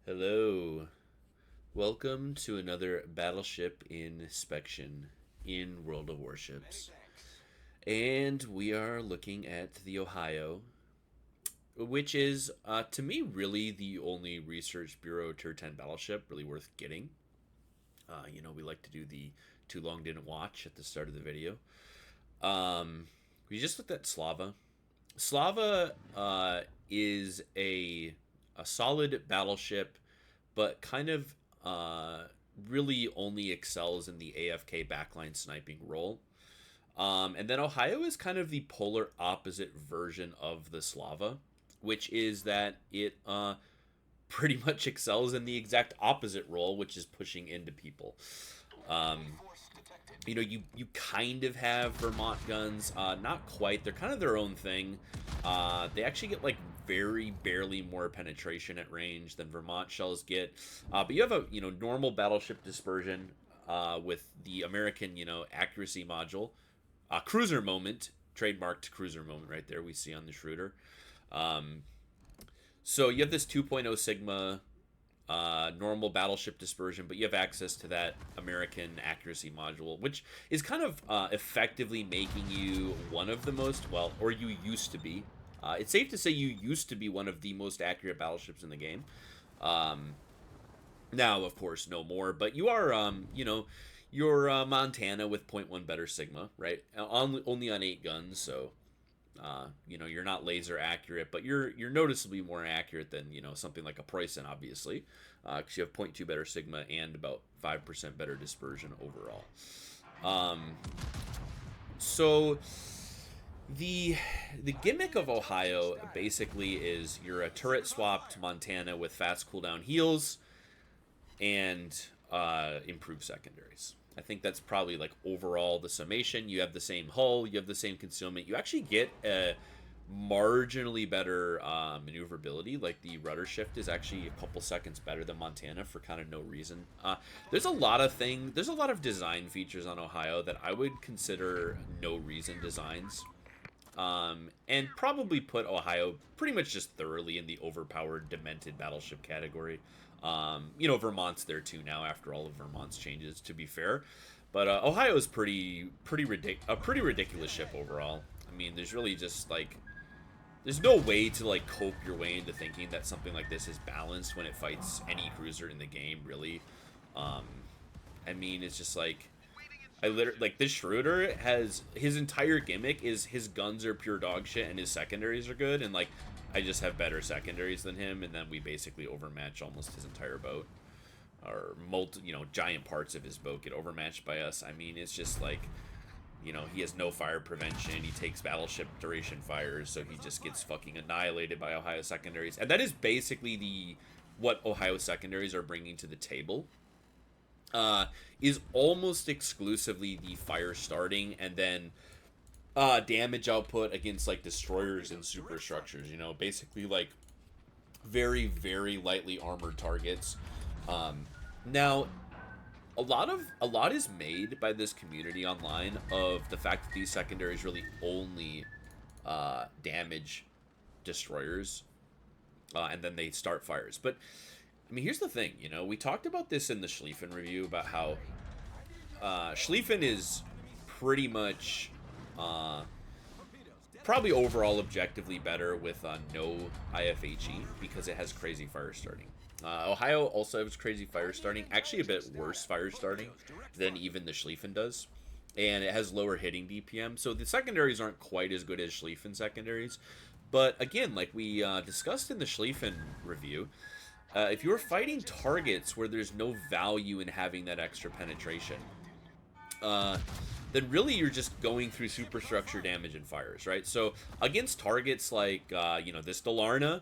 Hello. Welcome to another battleship inspection in World of Warships. And we are looking at the Ohio, which is, to me, really the only Research Bureau Tier 10 battleship really worth getting. We like to do the too long didn't watch at the start of the video. We just looked at Slava. Slava is a solid battleship, but kind of really only excels in the AFK backline sniping role. And then Ohio is kind of the polar opposite version of the Slava, which is that it pretty much excels in the exact opposite role, which is pushing into people. Um, you kind of have Vermont guns, not quite. They're kind of their own thing. They actually get like very barely more penetration at range than Vermont shells get. But you have a normal battleship dispersion with the American accuracy module, cruiser moment, trademarked cruiser moment right there. We see on the Schroeder. Um, so you have this 2.0 Sigma normal battleship dispersion, but you have access to that American accuracy module, which is kind of effectively making you one of the most, well, or you used to be. It's safe to say you used to be one of the most accurate battleships in the game. Um, Now, of course, no more, but you are, you're Montana with point 0.1 better Sigma, right? Only on 8 guns, so you're not laser accurate, but you're noticeably more accurate than something like a Preußen, obviously, because you have point 0.2 better Sigma and about 5% better dispersion overall. Um, so the gimmick of Ohio basically is you're a turret swapped Montana with fast cooldown heals and improved secondaries. I think that's probably like overall the summation. You have the same hull, you have the same concealment. You actually get a marginally better maneuverability. Like the rudder shift is actually a couple seconds better than Montana for kind of no reason. There's a lot of there's a lot of design features on Ohio that I would consider no reason designs. And probably put Ohio pretty much just thoroughly in the overpowered, demented battleship category. Vermont's there too now after all of Vermont's changes. To be fair, but Ohio is a pretty ridiculous ship overall. I mean, there's really just like there's no way to like cope your way into thinking that something like this is balanced when it fights any cruiser in the game. Really, um, I mean, it's just like I literally like this Schroeder has his entire gimmick is his guns are pure dog shit and his secondaries are good, and like I just have better secondaries than him, and then we basically overmatch almost his entire boat, or giant parts of his boat get overmatched by us. I mean, it's just like he has no fire prevention. He takes battleship duration fires, so he just gets fucking annihilated by Ohio secondaries, and that is basically the what Ohio secondaries are bringing to the table is almost exclusively the fire starting and then damage output against like destroyers and superstructures. Basically like very very lightly armored targets. Now, a lot is made by this community online of the fact that these secondaries really only damage destroyers, and then they start fires. But I mean, here's the thing. We talked about this in the Schlieffen review about how Schlieffen is pretty much probably overall objectively better with no IFHE because it has crazy fire starting. Ohio also has crazy fire starting, actually a bit worse fire starting than even the Schlieffen does. And it has lower hitting DPM, so the secondaries aren't quite as good as Schlieffen secondaries. But again, like we discussed in the Schlieffen review, if you're fighting targets where there's no value in having that extra penetration, then really you're just going through superstructure damage and fires, right? So against targets like, this Delarna,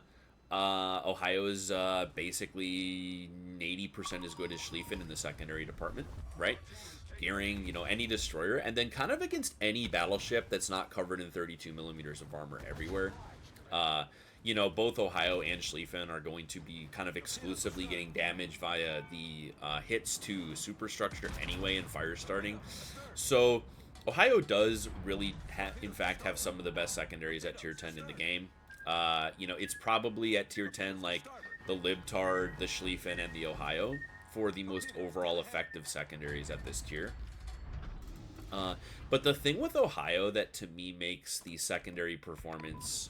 Ohio is basically 80% as good as Schlieffen in the secondary department, right? Gearing, any destroyer, and then kind of against any battleship that's not covered in 32 millimeters of armor everywhere. Uh, both Ohio and Schlieffen are going to be kind of exclusively getting damage via the hits to superstructure anyway and fire starting. So Ohio does really, in fact, have some of the best secondaries at tier 10 in the game. It's probably at tier 10 like the Libtard, the Schlieffen, and the Ohio for the most overall effective secondaries at this tier. But the thing with Ohio that to me makes the secondary performance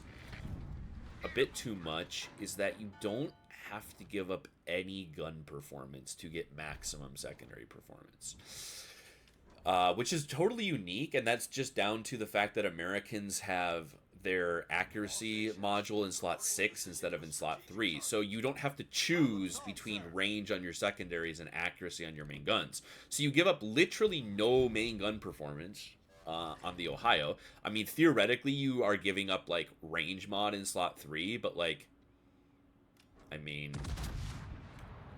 a bit too much is that you don't have to give up any gun performance to get maximum secondary performance. Which is totally unique, and that's just down to the fact that Americans have their accuracy module in slot 6 instead of in slot 3. So you don't have to choose between range on your secondaries and accuracy on your main guns. So you give up literally no main gun performance on the Ohio. I mean, theoretically, you are giving up, like, range mod in slot 3, but, like, I mean,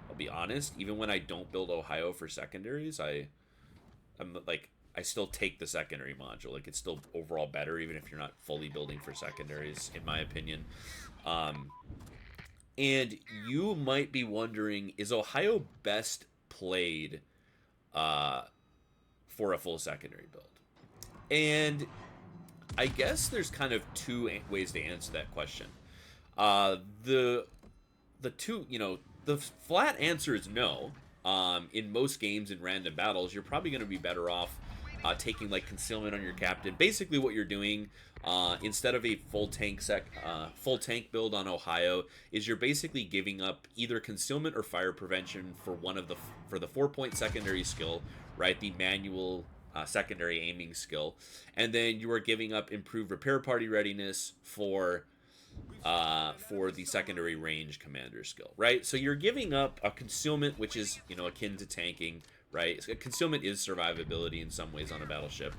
I'll be honest, even when I don't build Ohio for secondaries, I'm like, I still take the secondary module. Like, it's still overall better, even if you're not fully building for secondaries, in my opinion. And you might be wondering, is Ohio best played for a full secondary build? And I guess there's kind of two ways to answer that question. The two, the flat answer is no. In most games in random battles, you're probably going to be better off taking like concealment on your captain. Basically, what you're doing instead of a full tank build on Ohio is you're basically giving up either concealment or fire prevention for the 4-point secondary skill, right? The manual secondary aiming skill, and then you are giving up improved repair party readiness for the secondary range commander skill, right? So you're giving up a concealment, which is, akin to tanking, right? Concealment is survivability in some ways on a battleship.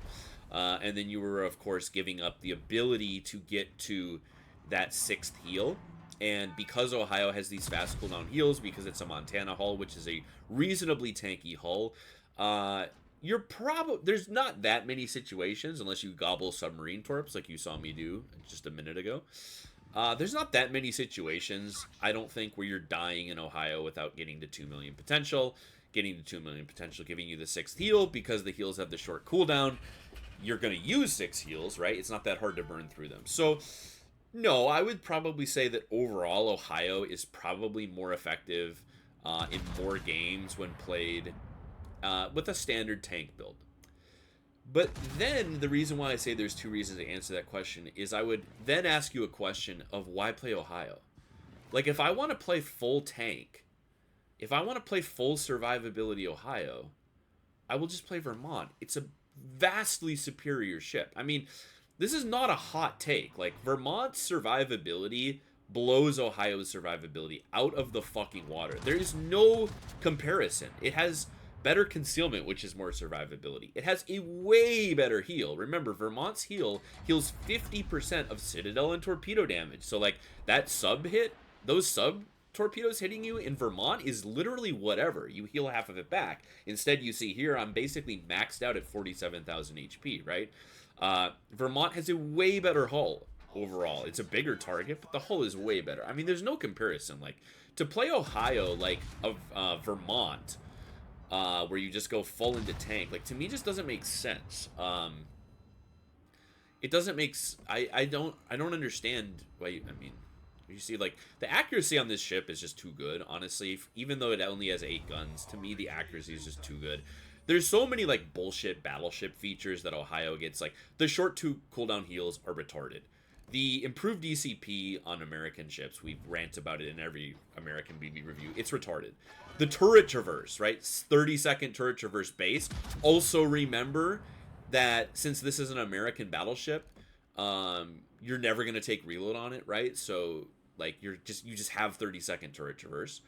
And then you were, of course, giving up the ability to get to that 6th heal. And because Ohio has these fast cooldown heals, because it's a Montana hull, which is a reasonably tanky hull, there's not that many situations, unless you gobble submarine torps like you saw me do just a minute ago. There's not that many situations, I don't think, where you're dying in Ohio without getting to 2 million potential. Getting to 2 million potential giving you the 6th heal, because the heals have the short cooldown. You're going to use 6 heals, right? It's not that hard to burn through them. So, no, I would probably say that overall Ohio is probably more effective in more games when played with a standard tank build. But then the reason why I say there's two reasons to answer that question is I would then ask you a question of why play Ohio? Like, if I want to play full tank, if I want to play full survivability Ohio, I will just play Vermont. It's a vastly superior ship. I mean, this is not a hot take. Like, Vermont's survivability blows Ohio's survivability out of the fucking water. There is no comparison. It has better concealment, which is more survivability. It has a way better heal. Remember, Vermont's heal heals 50% of citadel and torpedo damage. So, like, that sub hit, those sub torpedoes hitting you in Vermont is literally whatever. You heal half of it back. Instead, you see here, I'm basically maxed out at 47,000 HP, right? Vermont has a way better hull overall. It's a bigger target, but the hull is way better. I mean, there's no comparison. Like, to play Ohio, like, of Vermont, where you just go full into tank, like, to me just doesn't make sense. It doesn't make I don't understand why you see, like, the accuracy on this ship is just too good, honestly. Even though it only has 8 guns, to me the accuracy is just too good. There's so many, like, bullshit battleship features that Ohio gets. Like, the short 2 cooldown heals are retarded. The improved DCP on American ships, we rant about it in every American BB review, it's retarded. The turret traverse, right? 30-second turret traverse base. Also remember that since this is an American battleship, you're never going to take reload on it, right? So, like, you just have 30-second turret traverse.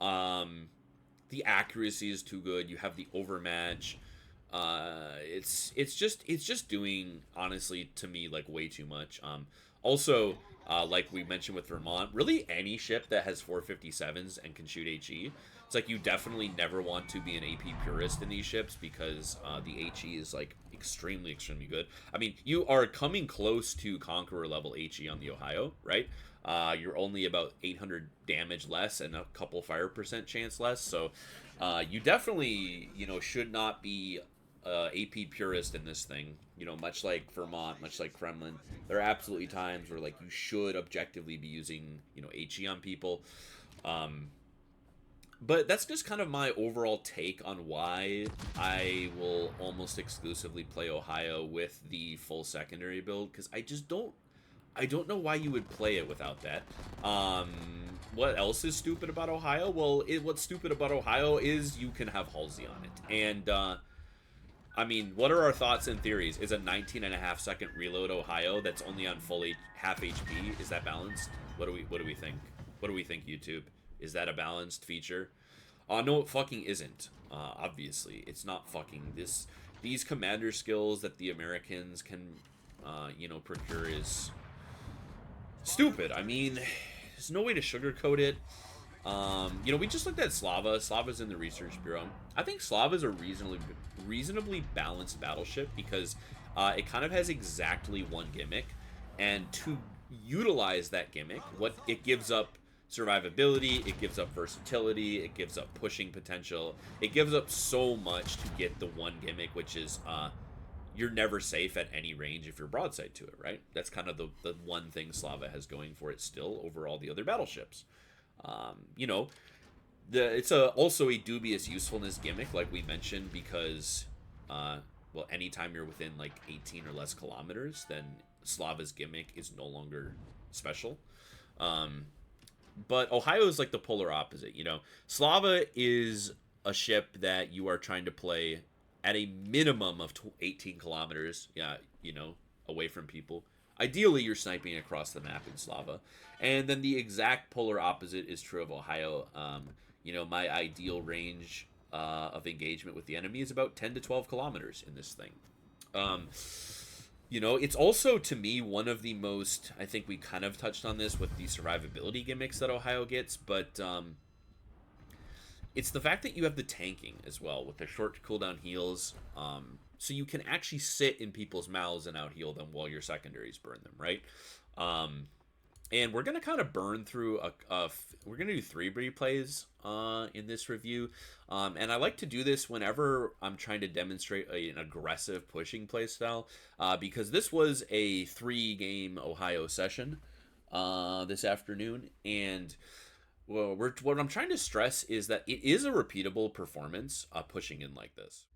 The accuracy is too good. You have the overmatch. It's just doing, honestly, to me, like, way too much. Also, like we mentioned with Vermont, really any ship that has 457s and can shoot HE, it's like you definitely never want to be an AP purist in these ships, because the HE is, like, extremely good. I mean, you are coming close to Conqueror level HE on the Ohio, right? You're only about 800 damage less and a couple fire percent chance less, so you definitely, should not be AP purist in this thing. Much like Vermont, much like Kremlin, there are absolutely times where, like, you should objectively be using, HE on people. Um, but that's just kind of my overall take on why I will almost exclusively play Ohio with the full secondary build, because I don't know why you would play it without that. Um, what else is stupid about Ohio? Well, what's stupid about Ohio is you can have Halsey on it. And, I mean, what are our thoughts and theories? Is a 19.5-second reload Ohio that's only on half HP, is that balanced? What do we think? What do we think, YouTube? Is that a balanced feature? No, it fucking isn't. Obviously, it's not fucking this. These commander skills that the Americans can, procure is stupid. I mean, there's no way to sugarcoat it. We just looked at Slava. Slava's in the research bureau. I think Slava's a reasonably balanced battleship because it kind of has exactly one gimmick, and to utilize that gimmick, what it gives up survivability, it gives up versatility, it gives up pushing potential, it gives up so much to get the one gimmick, which is you're never safe at any range if you're broadside to it, right? That's kind of the one thing Slava has going for it still over all the other battleships. It's also a dubious usefulness gimmick, like we mentioned, because, anytime you're within like 18 or less kilometers, then Slava's gimmick is no longer special. But Ohio is like the polar opposite. Slava is a ship that you are trying to play at a minimum of 18 kilometers, away from people. Ideally, you're sniping across the map in Slava. And then the exact polar opposite is true of Ohio. My ideal range of engagement with the enemy is about 10 to 12 kilometers in this thing. It's also, to me, one of the most, I think we kind of touched on this with the survivability gimmicks that Ohio gets, but it's the fact that you have the tanking as well with the short cooldown heals. So you can actually sit in people's mouths and out heal them while your secondaries burn them, right? And we're going to kind of burn through we're going to do 3 replays in this review. And I like to do this whenever I'm trying to demonstrate an aggressive pushing playstyle, because this was a 3-game Ohio session this afternoon. And what I'm trying to stress is that it is a repeatable performance pushing in like this.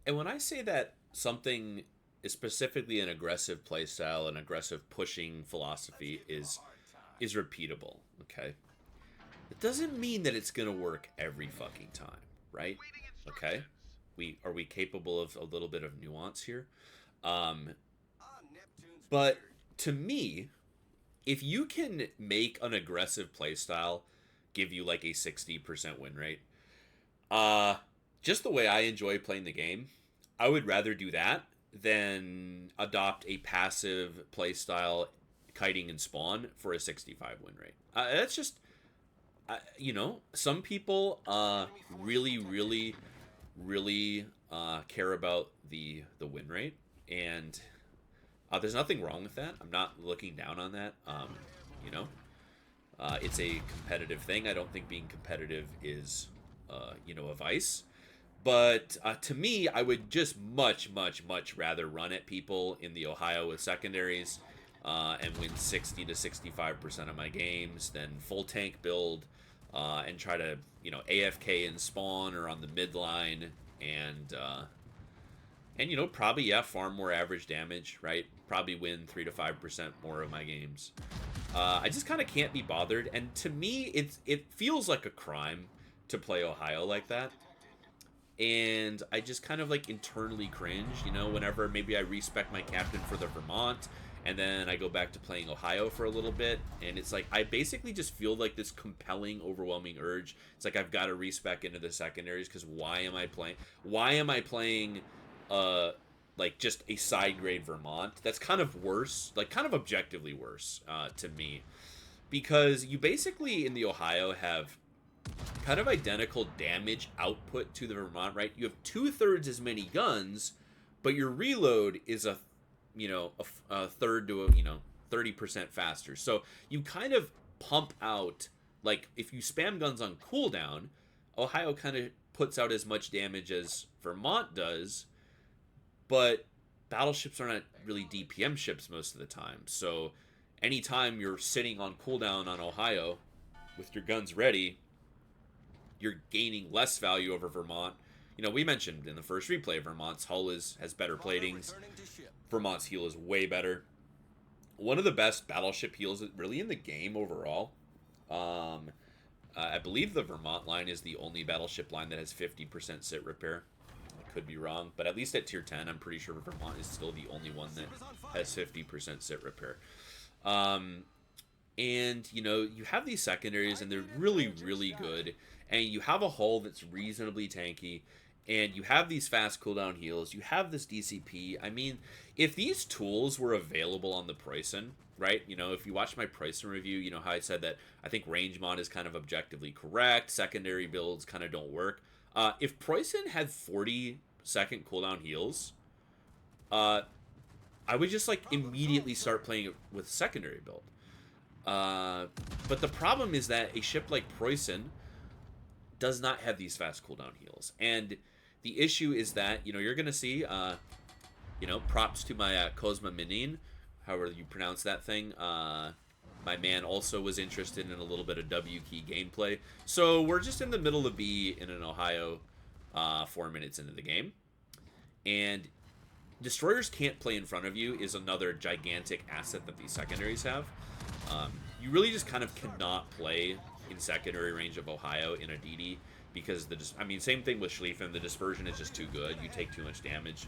And when I say that something is specifically an aggressive playstyle, an aggressive pushing philosophy is repeatable, okay? It doesn't mean that it's gonna work every fucking time, right? Okay? Are we capable of a little bit of nuance here? But to me, if you can make an aggressive playstyle give you like a 60% win rate, just the way I enjoy playing the game, I would rather do that than adopt a passive playstyle kiting and spawn for a 65 win rate. That's just, some people really, really, really care about the win rate, and there's nothing wrong with that. I'm not looking down on that. It's a competitive thing. I don't think being competitive is, a vice. But to me, I would just much, much, much rather run at people in the Ohio with secondaries and win 60 to 65% of my games than full tank build and try to, AFK in spawn or on the midline and probably, farm more average damage, right? Probably win 3 to 5% more of my games. I just kind of can't be bothered. And to me, it feels like a crime to play Ohio like that. And I just kind of like internally cringe, whenever maybe I respec my captain for the Vermont and then I go back to playing Ohio for a little bit, and it's like I basically just feel like this compelling, overwhelming urge. It's like I've got to respec into the secondaries, because why am I playing like just a side grade Vermont? That's kind of worse, like kind of objectively worse to me, because you basically in the Ohio have kind of identical damage output to the Vermont, right? You have 2/3 as many guns, but your reload is a third to 30% faster. So you kind of pump out, like if you spam guns on cooldown, Ohio kind of puts out as much damage as Vermont does, but battleships are not really DPM ships most of the time. So anytime you're sitting on cooldown on Ohio, with your guns ready, you're gaining less value over Vermont. You know, we mentioned in the first replay, Vermont's hull has better platings. Vermont's heel is way better. One of the best battleship heels really in the game overall. I believe the Vermont line is the only battleship line that has 50% sit repair. I could be wrong, but at least at tier 10, I'm pretty sure Vermont is still the only one that has 50% sit repair. And, you know, you have these secondaries, and they're really, really good. And you have a hull that's reasonably tanky. And you have these fast cooldown heals. You have this DCP. I mean, if these tools were available on the Preußen, right? You know, if you watch my Preußen review, you know how I said that I think range mod is kind of objectively correct. Secondary builds kind of don't work. If Preußen had 40-second cooldown heals, I would just, like, immediately start playing it with secondary build. But the problem is that a ship like Preußen does not have these fast cooldown heals. And the issue is that, you know, you're going to see, you know, props to my Kozma Minin, however you pronounce that thing. My man also was interested in a little bit of W key gameplay. So we're just in the middle of B in an Ohio 4 minutes into the game. And destroyers can't play in front of you is another gigantic asset that these secondaries have. You really just kind of cannot play in secondary range of Ohio in a DD because I mean, same thing with Schlieffen. The dispersion is just too good. You take too much damage.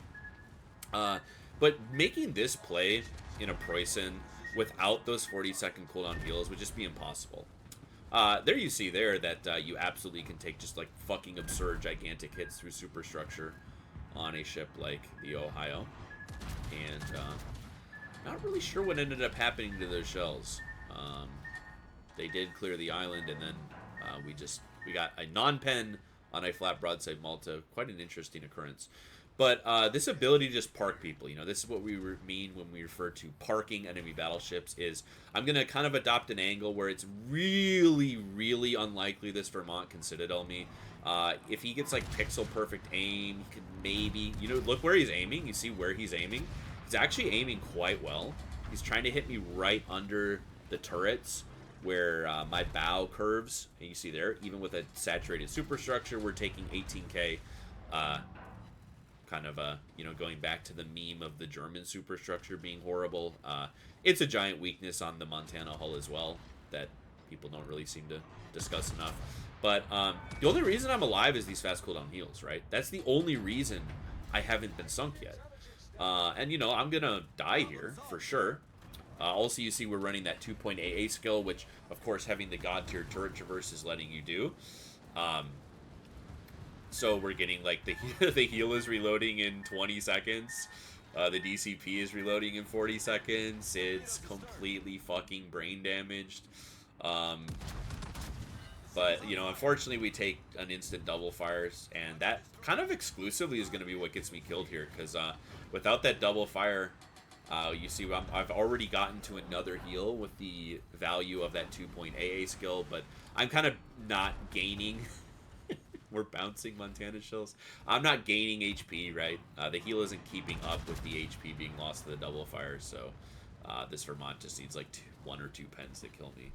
But making this play in a Preußen without those 40-second cooldown heals would just be impossible. There you see there that you absolutely can take just like fucking absurd gigantic hits through superstructure on a ship like the Ohio. And not really sure what ended up happening to those shells. They did clear the island, and then we got a non-pen on a flat broadside Malta. Quite an interesting occurrence. But this ability to just park people, you know, this is what we mean when we refer to parking enemy battleships, is I'm going to kind of adopt an angle where it's really, really unlikely this Vermont can Citadel me. If he gets, like, pixel-perfect aim, he could maybe, you know, look where he's aiming. You see where he's aiming? He's actually aiming quite well. He's trying to hit me right under the turrets where my bow curves. And you see there, even with a saturated superstructure, we're taking 18k. Kind of, you know, going back to the meme of the German superstructure being horrible. It's a giant weakness on the Montana hull as well that people don't really seem to discuss enough. But the only reason I'm alive is these fast cooldown heals, right? That's the only reason I haven't been sunk yet. And, you know, I'm going to die here for sure. Also, you see we're running that 2.AA skill, which, of course, having the God tier turret traverse is letting you do. So we're getting, like, the heal is reloading in 20 seconds. The DCP is reloading in 40 seconds. It's completely fucking brain damaged. But, you know, unfortunately we take an instant double fires, and that kind of exclusively is going to be what gets me killed here, because without that double fire, you see I've already gotten to another heal with the value of that 2.AA skill, but I'm kind of not gaining. We're bouncing Montana shells. I'm not gaining HP, right? The heal isn't keeping up with the HP being lost to the double fire, so this Vermont just needs like 1 or 2 pens to kill me.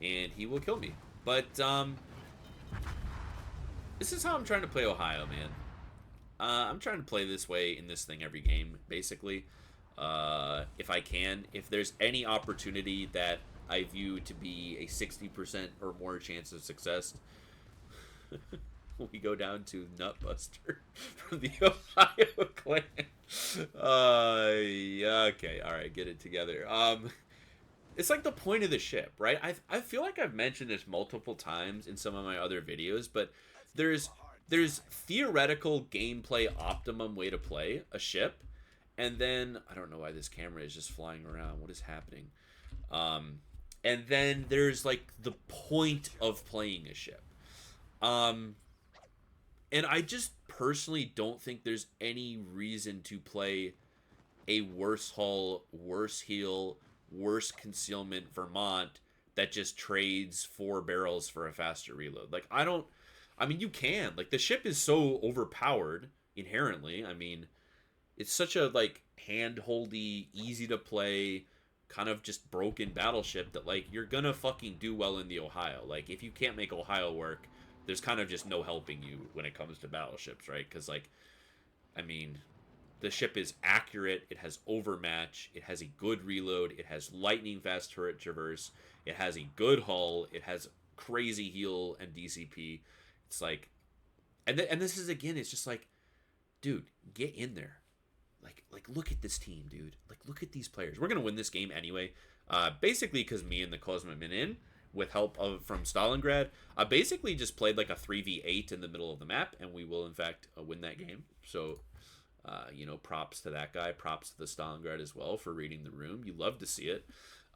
And he will kill me. But this is how I'm trying to play Ohio, man. I'm trying to play this way in this thing every game, basically. If I can. If there's any opportunity that I view to be a 60% or more chance of success, we go down to Nutbuster from the Ohio clan. Okay, alright, get it together. It's like the point of the ship, right? I feel like I've mentioned this multiple times in some of my other videos, but there's theoretical gameplay optimum way to play a ship, and then I don't know why this camera is just flying around. What is happening? And then there's like the point of playing a ship. And I just personally don't think there's any reason to play a worse hull, worse heal, worse concealment Vermont that just trades 4 barrels for a faster reload. Like, I mean, you can. Like, the ship is so overpowered inherently. I mean, it's such a, like, hand-holdy, easy to play, kind of just broken battleship that, like, you're gonna fucking do well in the Ohio. Like, if you can't make Ohio work, there's kind of just no helping you when it comes to battleships, right? Because, like, I mean, the ship is accurate, it has overmatch, it has a good reload, it has lightning fast turret traverse, it has a good hull, it has crazy heal and DCP. It's like, and this is, again, it's just like, dude, get in there. Like look at this team, dude. Like, look at these players. We're gonna win this game anyway. Basically, because me and the Cosmo have been in with help from Stalingrad. Basically just played like a 3v8 in the middle of the map, and we will in fact win that game. So, you know, props to that guy. Props to the Stalingrad as well for reading the room. You love to see it.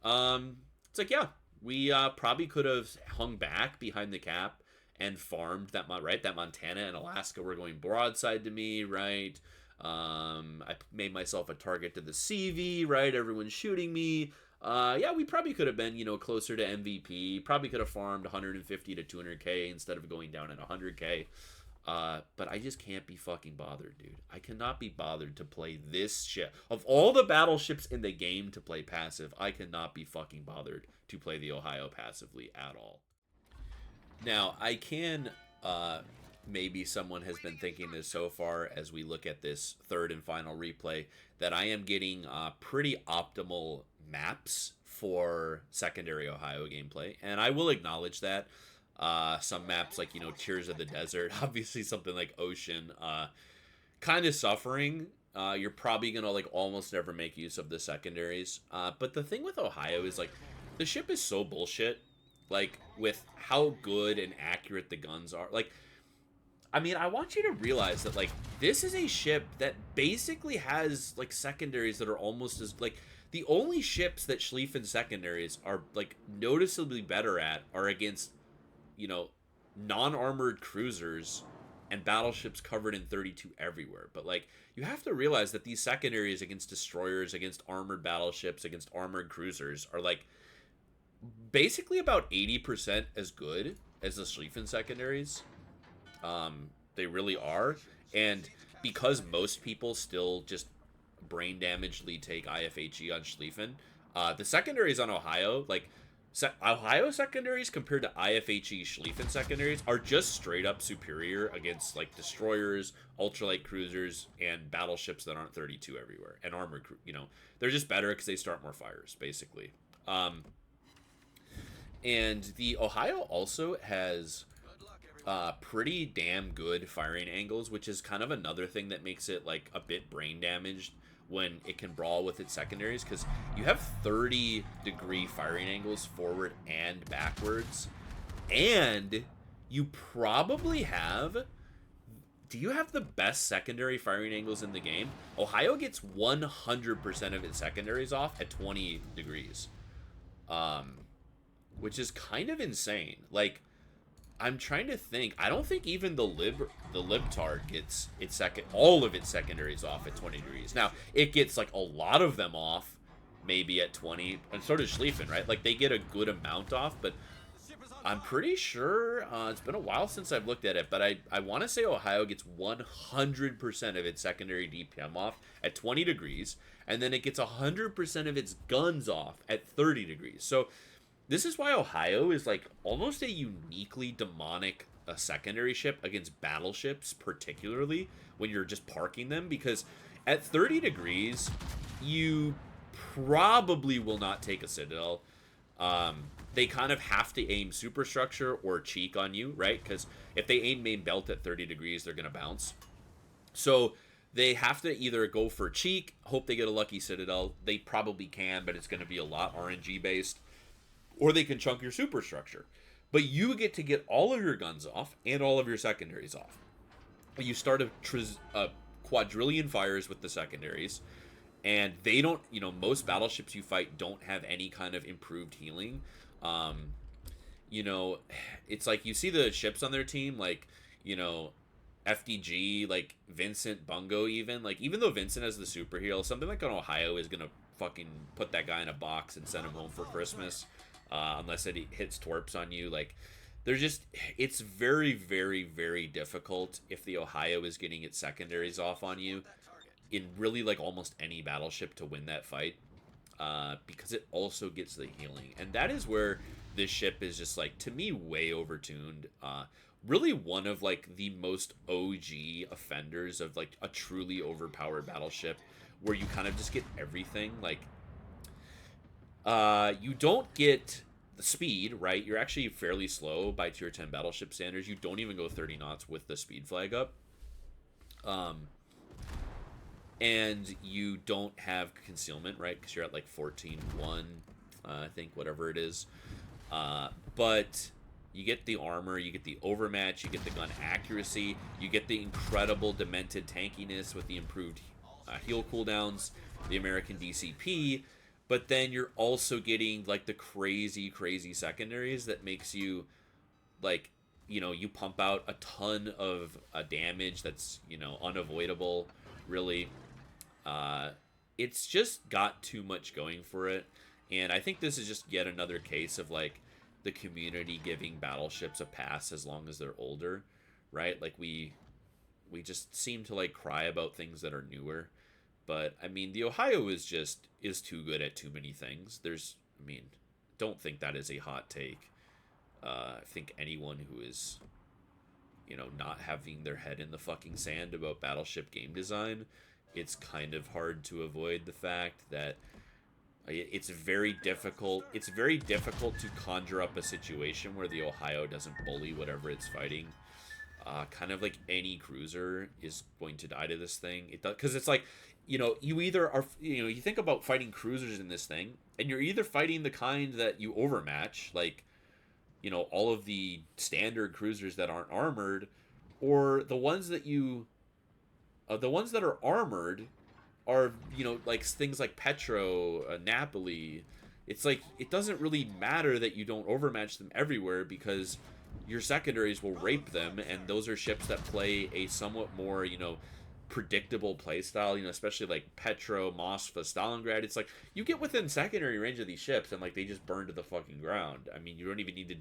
It's like, yeah, we probably could have hung back behind the cap and farmed that, right? That Montana and Alaska were going broadside to me, right? I made myself a target to the CV, right? Everyone's shooting me. Yeah, we probably could have been, you know, closer to MVP. Probably could have farmed 150 to 200k instead of going down at 100k. But I just can't be fucking bothered, dude. I cannot be bothered to play this shit. Of all the battleships in the game to play passive, I cannot be fucking bothered to play the Ohio passively at all. Now, I can, maybe someone has been thinking this so far as we look at this third and final replay, that I am getting pretty optimal maps for secondary Ohio gameplay, and I will acknowledge that. Some maps like, you know, Tears of the Desert, obviously something like Ocean, kind of suffering. You're probably gonna like almost never make use of the secondaries. But the thing with Ohio is, like, the ship is so bullshit. Like, with how good and accurate the guns are. Like, I mean, I want you to realize that, like, this is a ship that basically has, like, secondaries that are almost as, like, the only ships that Schlieffen secondaries are, like, noticeably better at are against, you know, non-armored cruisers and battleships covered in 32 everywhere. But, like, you have to realize that these secondaries against destroyers, against armored battleships, against armored cruisers are, like, basically about 80% as good as the Schlieffen secondaries. They really are. And because most people still just brain damagedly take IFHE on Schlieffen, the secondaries on Ohio, like, Ohio secondaries compared to IFHE Schlieffen secondaries are just straight up superior against, like, destroyers, ultralight cruisers, and battleships that aren't 32 everywhere. And armored, you know, they're just better because they start more fires, basically. And the Ohio also has pretty damn good firing angles, which is kind of another thing that makes it, like, a bit brain damaged when it can brawl with its secondaries, because you have 30-degree firing angles forward and backwards, and you probably have... Do you have the best secondary firing angles in the game? Ohio gets 100% of its secondaries off at 20 degrees. Which is kind of insane. Like, I'm trying to think. I don't think even the Libtard gets all of its secondaries off at 20 degrees. Now, it gets, like, a lot of them off maybe at 20, and so does Schlieffen, right? Like, they get a good amount off, but I'm pretty sure, it's been a while since I've looked at it, but I want to say Ohio gets 100% of its secondary DPM off at 20 degrees, and then it gets 100% of its guns off at 30 degrees. So this is why Ohio is, like, almost a uniquely demonic secondary ship against battleships, particularly when you're just parking them, because at 30 degrees, you probably will not take a Citadel. They kind of have to aim superstructure or cheek on you, right? Because if they aim main belt at 30 degrees, they're going to bounce. So they have to either go for cheek, hope they get a lucky Citadel. They probably can, but it's going to be a lot RNG based. Or they can chunk your superstructure. But you get to get all of your guns off and all of your secondaries off. You start a quadrillion fires with the secondaries. And they don't, you know, most battleships you fight don't have any kind of improved healing. You know, it's like you see the ships on their team, like, you know, FDG, like Vincent, Bungo even. Like, even though Vincent has the super heal, something like an Ohio is going to fucking put that guy in a box and send him home for Christmas. Unless it hits torps on you. Like, they're just, it's very, very, very difficult if the Ohio is getting its secondaries off on you in really, like, almost any battleship to win that fight. because it also gets the healing, and that is where this ship is just like, to me, way overtuned. Really one of like the most OG offenders of like a truly overpowered battleship, where you kind of just get everything. Like, you don't get the speed, right? You're actually fairly slow by tier 10 battleship standards. You don't even go 30 knots with the speed flag up. And you don't have concealment, right? Because you're at like 14-1, I think, whatever it is. But you get the armor, you get the overmatch, you get the gun accuracy, you get the incredible demented tankiness with the improved heal cooldowns, the American DCP, but then you're also getting like the crazy secondaries that makes you like, you pump out a ton of damage that's, unavoidable, really. It's just got too much going for it, and I think this is just yet another case of like the community giving battleships a pass as long as they're older, right? Like we just seem to like cry about things that are newer, but I mean the Ohio is too good at too many things. Don't think that is a hot take. I think anyone who is, not having their head in the fucking sand about battleship game design, it's kind of hard to avoid the fact that it's very difficult to conjure up a situation where the Ohio doesn't bully whatever it's fighting. Kind of like any cruiser is going to die to this thing. It does, because it's like, you either are, you think about fighting cruisers in this thing, and you're either fighting the kind that you overmatch, like, all of the standard cruisers that aren't armored, or the ones that are armored are, like things like Petro, Napoli. It's like, it doesn't really matter that you don't overmatch them everywhere, because your secondaries will rape them, and those are ships that play a somewhat more, predictable playstyle, especially like Petro, Moskva, Stalingrad. It's like, you get within secondary range of these ships, and like they just burn to the fucking ground. I mean, you don't even need to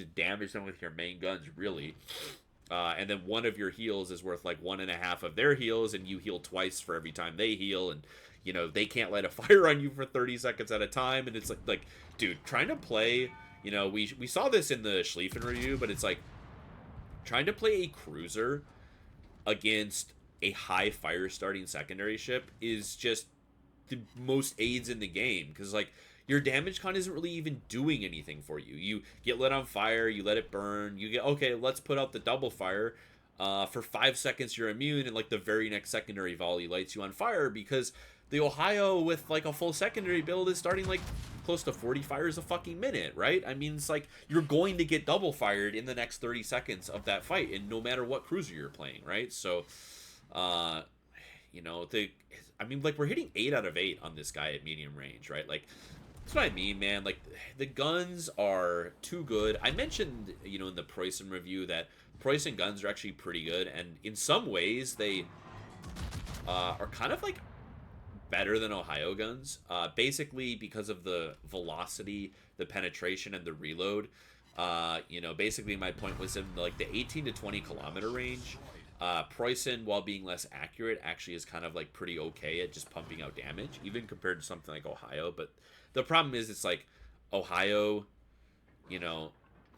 damage them with your main guns, really. And then one of your heals is worth like 1.5 of their heals, and you heal twice for every time they heal, and they can't light a fire on you for 30 seconds at a time. And it's like dude, trying to play, we saw this in the Schlieffen review, but it's like trying to play a cruiser against a high fire starting secondary ship is just the most aids in the game, because like your damage con isn't really even doing anything for you. You get lit on fire, you let it burn, you get, okay, let's put out the double fire. For 5 seconds you're immune, and like the very next secondary volley lights you on fire, because the Ohio with like a full secondary build is starting like close to 40 fires a fucking minute, right? I mean, it's like you're going to get double fired in the next 30 seconds of that fight, and no matter what cruiser you're playing, right? So, like we're hitting 8 out of 8 on this guy at medium range, right? Like, that's what I mean, man. Like, the guns are too good. I mentioned, in the Preußen review that Preußen guns are actually pretty good, and in some ways they are kind of like better than Ohio guns, basically because of the velocity, the penetration, and the reload. Basically my point was in like the 18 to 20 kilometer range. Preußen, while being less accurate, actually is kind of like pretty okay at just pumping out damage, even compared to something like Ohio. But the problem is, it's like Ohio,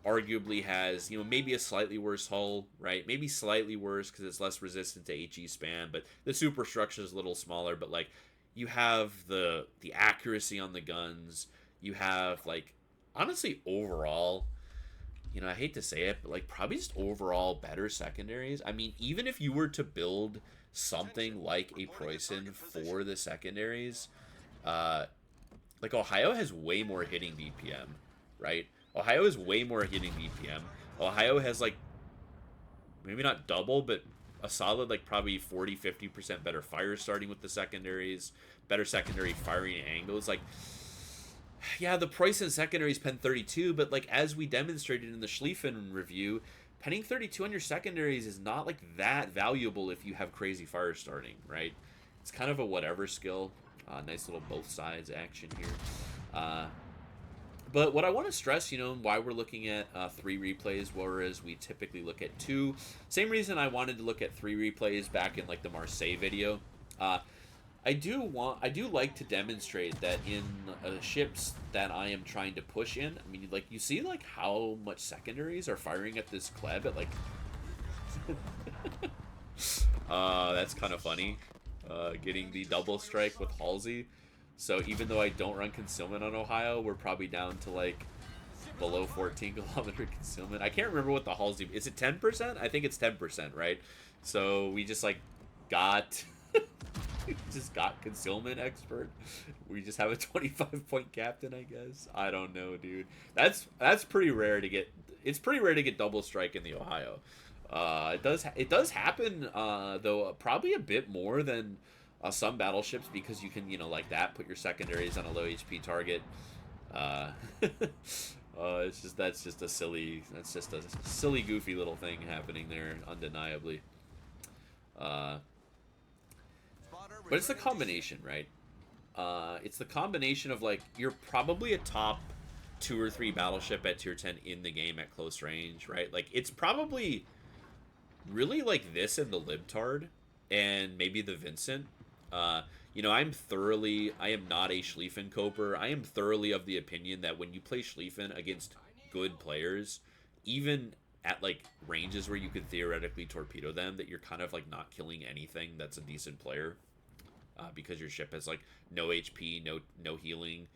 arguably has, maybe a slightly worse hull, right? Maybe slightly worse because it's less resistant to HE spam, but the superstructure is a little smaller. But like, you have the accuracy on the guns. You have like, honestly, overall, I hate to say it, but like probably just overall better secondaries. I mean, even if you were to build something like a Preußen for the secondaries, like Ohio has way more hitting DPM, right? Ohio is way more hitting DPM. Ohio has like, maybe not double, but a solid like probably 40-50% better fire starting with the secondaries, better secondary firing angles. Like, yeah, the Preußen secondaries pen 32, but like as we demonstrated in the Schlieffen review, penning 32 on your secondaries is not like that valuable if you have crazy fire starting, right? It's kind of a whatever skill. Nice little both sides action here. But what I want to stress, why we're looking at 3 replays, whereas we typically look at 2. Same reason I wanted to look at 3 replays back in like the Marseille video. I do like to demonstrate that in ships that I am trying to push in. I mean, like, you see like how much secondaries are firing at this Kleb at like. That's kind of funny. Getting the double strike with Halsey. So even though I don't run concealment on Ohio, we're probably down to like below 14 kilometer concealment. I can't remember what the Halsey is. It 10%? I think it's 10%, right? So we just like got just got concealment expert. We just have a 25-point captain, I guess. I don't know, dude. That's pretty rare to get. It's pretty rare to get double strike in the Ohio. It does happen though, probably a bit more than some battleships, because you can, like that, put your secondaries on a low HP target. That's just a silly goofy little thing happening there, undeniably. But it's the combination, right? It's the combination of, like, you're probably a top 2 or 3 battleship at tier 10 in the game at close range, right? Like, it's probably really like this and the Libtard and maybe the Vincent. I am not a Schlieffen Coper. I am thoroughly of the opinion that when you play Schlieffen against good players, even at like ranges where you could theoretically torpedo them, that you're kind of like not killing anything that's a decent player, because your ship has like no HP, no healing,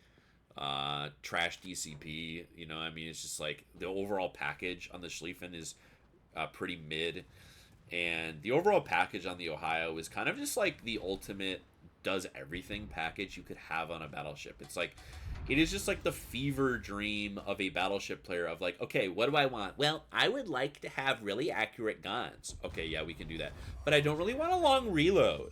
trash DCP. I mean, it's just like the overall package on the Schlieffen is pretty mid, and the overall package on the Ohio is kind of just like the ultimate does everything package you could have on a battleship. It's like, it is just like the fever dream of a battleship player of like, okay, what do I want? Well, I would like to have really accurate guns. Okay, yeah, we can do that. But I don't really want a long reload.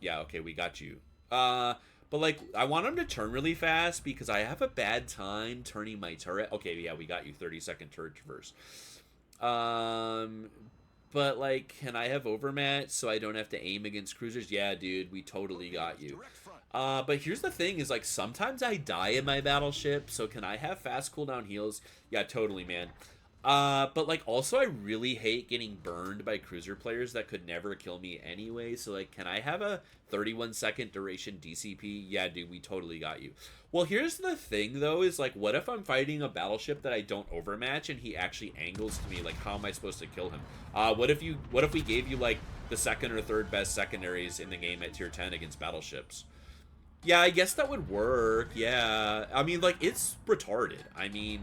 Yeah, okay, we got you. But like, I want them to turn really fast because I have a bad time turning my turret. Okay, yeah, we got you. 30-second turret traverse. But like, can I have overmatch so I don't have to aim against cruisers? Yeah, dude, we totally got you. But here's the thing is, like, sometimes I die in my battleship, so can I have fast cooldown heals? Yeah, totally, man. But like, also I really hate getting burned by cruiser players that could never kill me anyway, so like, can I have a 31-second duration DCP? Yeah, dude, we totally got you. Well, here's the thing though, is like, what if I'm fighting a battleship that I don't overmatch and he actually angles to me? Like, how am I supposed to kill him? What if we gave you like the second or third best secondaries in the game at tier 10 against battleships? Yeah, I guess that would work. Yeah, I mean, like, it's retarded. I mean,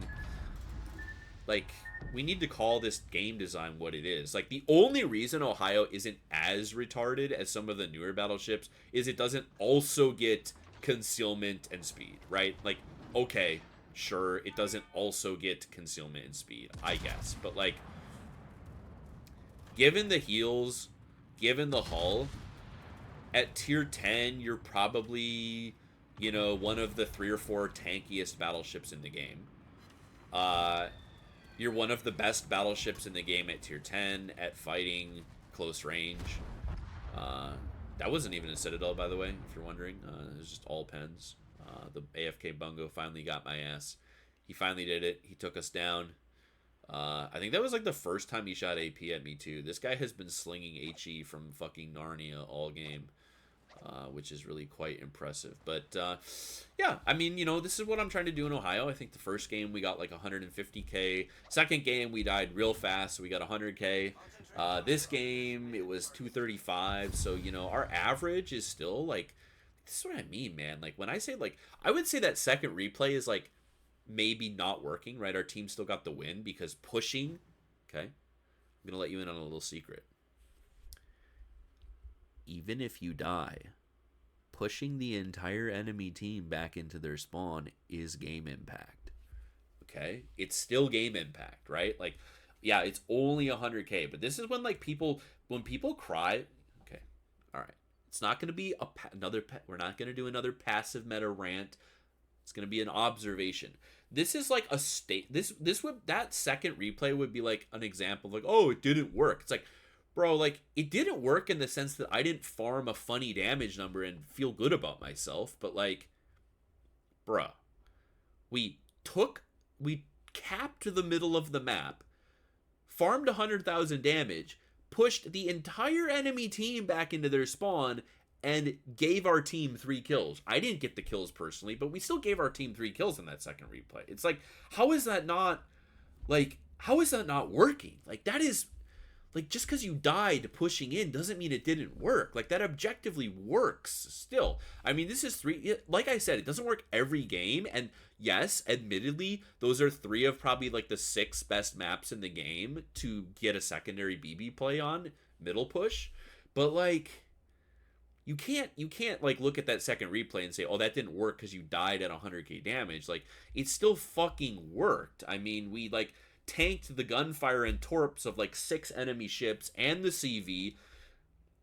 like, we need to call this game design what it is. Like, the only reason Ohio isn't as retarded as some of the newer battleships is it doesn't also get concealment and speed, right? Like, okay, sure, it doesn't also get concealment and speed, I guess. But, like, given the heals, given the hull, at tier 10, you're probably, one of the 3 or 4 tankiest battleships in the game. You're one of the best battleships in the game at tier 10 at fighting close range. That wasn't even a Citadel, by the way, if you're wondering. It was just all pens. The AFK Bungo finally got my ass. He finally did it. He took us down. I think that was like the first time he shot AP at me too. This guy has been slinging HE from fucking Narnia all game, which is really quite impressive. But yeah, I mean, this is what I'm trying to do in Ohio. I think the first game we got like 150k. Second game we died real fast, so we got 100k. This game it was 235. So our average is still like, this is what I mean, man. Like, when I say, like, I would say that second replay is like maybe not working, right? Our team still got the win because pushing. Okay, I'm gonna let you in on a little secret. Even if you die, pushing the entire enemy team back into their spawn is game impact. Okay, it's still game impact, right? Like, yeah, it's only 100k, but this is when, like, when people cry. Okay, all right, it's not gonna be we're not gonna do another passive meta rant. It's gonna be an observation. This is like a state. That second replay would be like an example of like, oh, it didn't work. It's like, bro, like, it didn't work in the sense that I didn't farm a funny damage number and feel good about myself, but like, bruh, we capped the middle of the map, farmed 100,000 damage, pushed the entire enemy team back into their spawn, and gave our team 3 kills. I didn't get the kills personally, but we still gave our team 3 kills in that second replay. It's like, how is that not working? Like, that is like, just because you died pushing in doesn't mean it didn't work. Like, that objectively works still. I mean, this is 3, like I said, it doesn't work every game, and yes, admittedly, those are 3 of probably like the 6 best maps in the game to get a secondary BB play on, middle push. But like, you can't like look at that second replay and say, oh, that didn't work because you died at 100k damage. Like, it still fucking worked. I mean, we like tanked the gunfire and torps of like 6 enemy ships and the CV,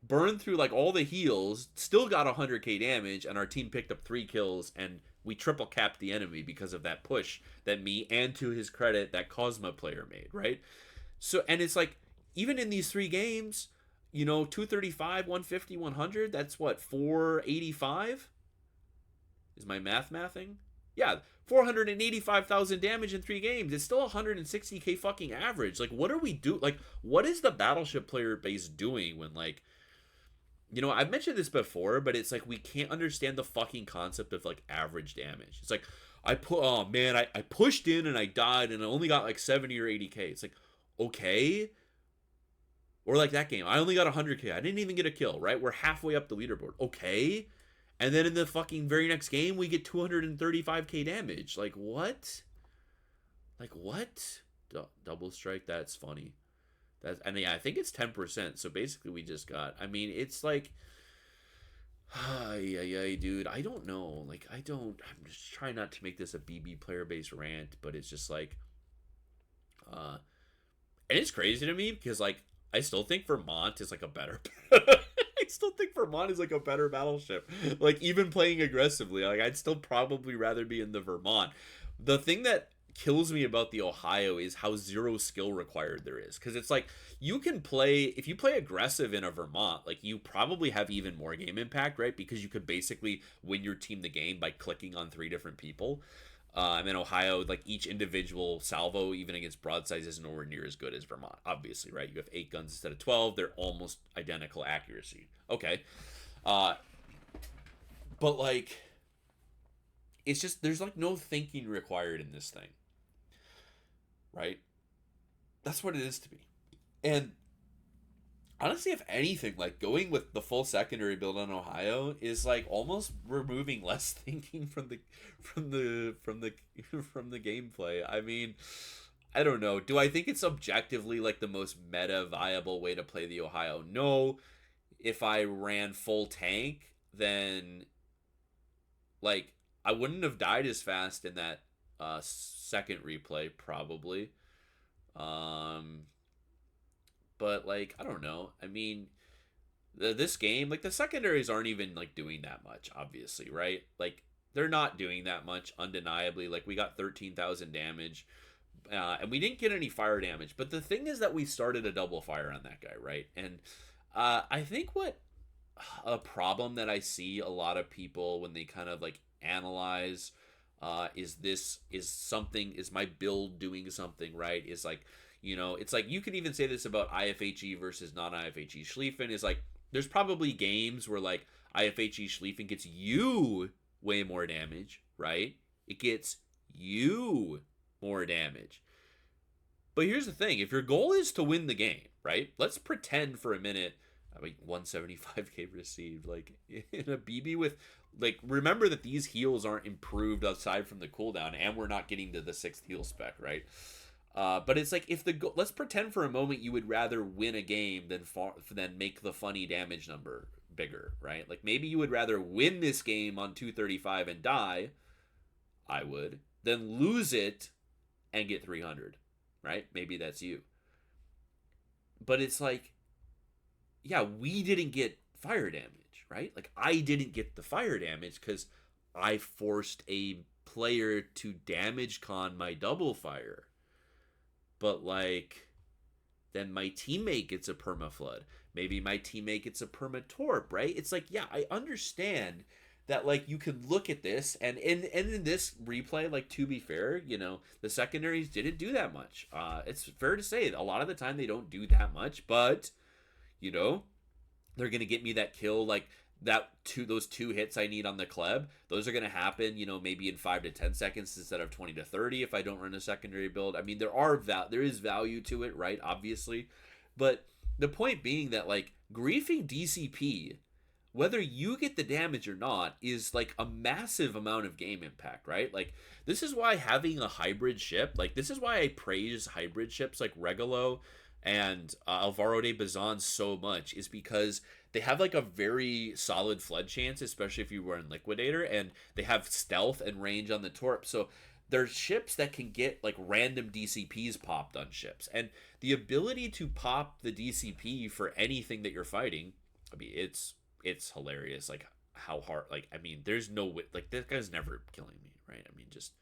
burned through like all the heals, still got 100k damage, and our team picked up 3 kills, and we triple capped the enemy because of that push that me, and to his credit, that Cosma player made, right? So, and it's like, even in these 3 games, you know, 235, 150, 100, that's what, 485? Is my mathing? Yeah, 485,000 damage in 3 games. It's still 160k fucking average. Like, what are we do? Like, what is the Battleship player base doing when, like, you know, I've mentioned this before, but it's like, we can't understand the fucking concept of like average damage. It's like, I pushed in and I died and I only got like 70 or 80k. It's like, okay. Or like that game, I only got 100k. I didn't even get a kill, right? We're halfway up the leaderboard. Okay. And then in the fucking very next game, we get 235k damage. Like, what? Like, what? Double strike, that's funny. And yeah, I think it's 10%. So basically we just got, I mean, it's like, yeah, dude, I don't know. Like, I'm just trying not to make this a BB player base rant, but it's just like, and it's crazy to me because like, I still think Vermont is like a better I still think Vermont is like a better battleship. Like, even playing aggressively, like, I'd still probably rather be in the Vermont. The thing that kills me about the Ohio is how 0 skill required there is. Because it's like, you can play, if you play aggressive in a Vermont, like, you probably have even more game impact, right? Because you could basically win your team the game by clicking on 3 different people. And then Ohio, like, each individual salvo, even against broadsides, isn't nowhere near as good as Vermont, obviously, right? You have 8 guns instead of 12. They're almost identical accuracy. Okay. But, like, it's just, there's, like, no thinking required in this thing. Right? That's what it is to me. And honestly, if anything, like, going with the full secondary build on Ohio is like almost removing less thinking from the gameplay. I mean, I don't know. Do I think it's objectively like the most meta viable way to play the Ohio? No. If I ran full tank, then like I wouldn't have died as fast in that second replay, probably. But, like, I don't know. I mean, this game, like, the secondaries aren't even, like, doing that much, obviously, right? Like, they're not doing that much, undeniably. Like, we got 13,000 damage, and we didn't get any fire damage. But the thing is that we started a double fire on that guy, right? And I think what a problem that I see a lot of people when they kind of, like, analyze is my build doing something, right? Is, like, you know, it's like, you can even say this about IFHE versus non-IFHE. Schlieffen is like, there's probably games where like IFHE Schlieffen gets you way more damage, right? It gets you more damage. But here's the thing, if your goal is to win the game, right? Let's pretend for a minute, I mean, 175k received, like, in a BB with, like, remember that these heals aren't improved aside from the cooldown, and we're not getting to the 6th heal spec, right? But it's like, if let's pretend for a moment you would rather win a game than make the funny damage number bigger, right? Like, maybe you would rather win this game on 235 and die, I would, than lose it and get 300, right? Maybe that's you. But it's like, yeah, we didn't get fire damage, right? Like, I didn't get the fire damage because I forced a player to damage con my double fire. But, like, then my teammate gets a perma-flood. Maybe my teammate gets a perma-torp, right? It's like, yeah, I understand that, like, you can look at this, and in this replay, like, to be fair, you know, the secondaries didn't do that much. It's fair to say, a lot of the time they don't do that much, but, you know, they're going to get me that kill, like, those two hits I need on the Kleb, those are going to happen, maybe in 5 to 10 seconds instead of 20 to 30 if I don't run a secondary build. I mean, there is value to it, right? Obviously. But the point being that like griefing DCP, whether you get the damage or not, is like a massive amount of game impact, right? Like this is why having a hybrid ship, like this is why I praise hybrid ships like Regalo and Alvaro de Bazan so much, is because they have like a very solid flood chance, especially if you run Liquidator, and they have stealth and range on the Torp. So they're ships that can get like random DCPs popped on ships, and the ability to pop the DCP for anything that you're fighting, I mean, it's hilarious. Like how hard, like I mean, there's no way, like this guy's never killing me, right? I mean, just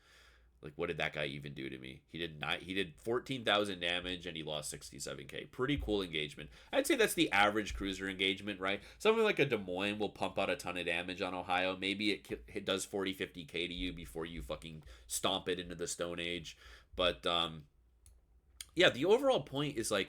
like, what did that guy even do to me? He did 14,000 damage and he lost 67k. Pretty cool engagement. I'd say that's the average cruiser engagement, right? Something like a Des Moines will pump out a ton of damage on Ohio. Maybe it does 40, 50k to you before you fucking stomp it into the Stone Age. But yeah, the overall point is like